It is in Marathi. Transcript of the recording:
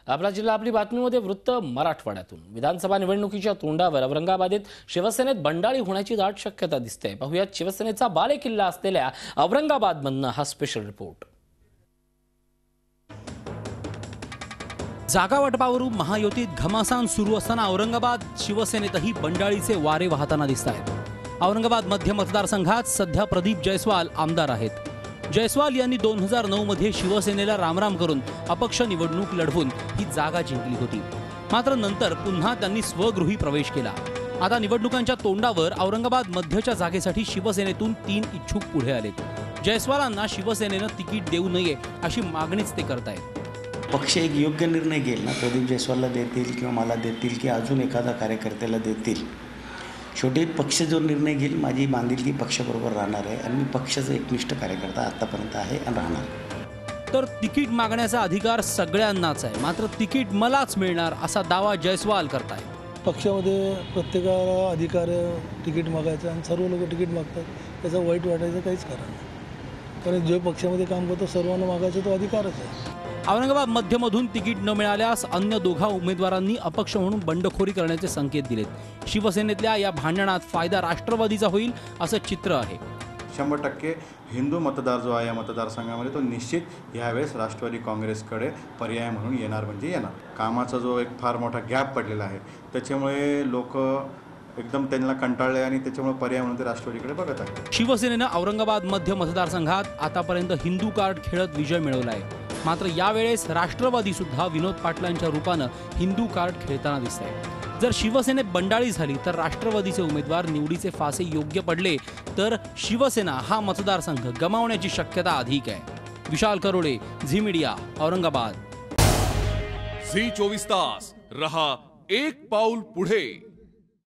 आपला जिल्हा आपली बातमीमध्ये वृत्त मराठवाड्यातून विधानसभा निवडणुकीच्या तोंडावर औरंगाबादेत शिवसेनेत बंडाळी होण्याची दाट शक्यता दिसते। पाहुयात शिवसेनेचा बालेकिल्ला असलेल्या औरंगाबादमधून हा स्पेशल रिपोर्ट। जागा वाटपावरून महायुतीत घमासान सुरू असताना औरंगाबाद शिवसेनेतही बंडाळीचे वारे वाहताना दिसत आहेत। औरंगाबाद मध्य मतदारसंघात सध्या प्रदीप जयस्वाल आमदार आहेत। जयस्वाल यांनी 2009 मध्ये शिवसेनेला रामराम करून अपक्ष निवडणूक लढवून ही जागा जिंकली होती। मात्र नंतर पुन्हा त्यांनी स्वगृही प्रवेश केला। आता निवडणुकांच्या तोंडावर औरंगाबाद मध्यच्या जागेसाठी शिवसेनेतून 3 इच्छुक पुढे आलेत। जयस्वालांना शिवसेनेनं तिकीट देऊ नये अशी मागणीच ते करतायत। पक्ष एक योग्य निर्णय घेईल ना, प्रदीप जयस्वालला देतील किंवा मला देतील की अजून एखादा कार्यकर्त्याला देतील, शेवटी पक्ष जो निर्णय घेईल माझी बांधिलकी पक्षाबरोबर राहणार आहे आणि मी पक्षाचा एकनिष्ठ कार्यकर्ता आतापर्यंत आहे आणि राहणार। तर तिकीट मागण्याचा अधिकार सगळ्यांनाच आहे, मात्र तिकीट मलाच मिळणार असा दावा जयस्वाल करतायत। पक्षामध्ये प्रत्येकाला अधिकार तिकीट मागायचं आणि सर्व लोक तिकीट मागतात, त्याचं वाईट वाटायचं काहीच कारण नाही, कारण जो पक्षामध्ये काम करतो सर्वांना मागायचा तो अधिकारच आहे। औरंगाबाद मध्यमधून तिकीट न मिळाल्यास अन्य दोघा उमेदवारांनी अपक्ष म्हणून बंडखोरी करण्याचे संकेत दिलेत। शिवसेनेतल्या या भांडणात फायदा राष्ट्रवादीचा होईल असं चित्र आहे। 100% हिंदू मतदार जो आहे या मतदारसंघामध्ये तो निश्चित यावेळेस राष्ट्रवादी काँग्रेसकडे पर्याय म्हणून येणार म्हणजे येणार। कामाचा जो एक फार मोठा गॅप पडलेला आहे त्याच्यामुळे लोक एकदम त्यांना कंटाळले आणि त्याच्यामुळे पर्याय म्हणून ते राष्ट्रवादीकडे बघत आहे। शिवसेनेनं औरंगाबाद मध्य मतदारसंघात आतापर्यंत हिंदू कार्ड खेळत विजय मिळवला आहे। मात्र यावेळेस राष्ट्रवादी सुद्धा विनोद पाटलांच्या रूपानं हिंदू कार्ड खेळताना दिसत आहे। जर शिवसेनेत बंडाळी झाली तर राष्ट्रवादीचे उमेदवार निवडीचे फासे योग्य पडले तर शिवसेना हा मतदारसंघ गमावण्याची शक्यता अधिक आहे। विशाल करोडे, झी मीडिया, औरंगाबाद। झी 24 तास रहा एक पाऊल पुढे।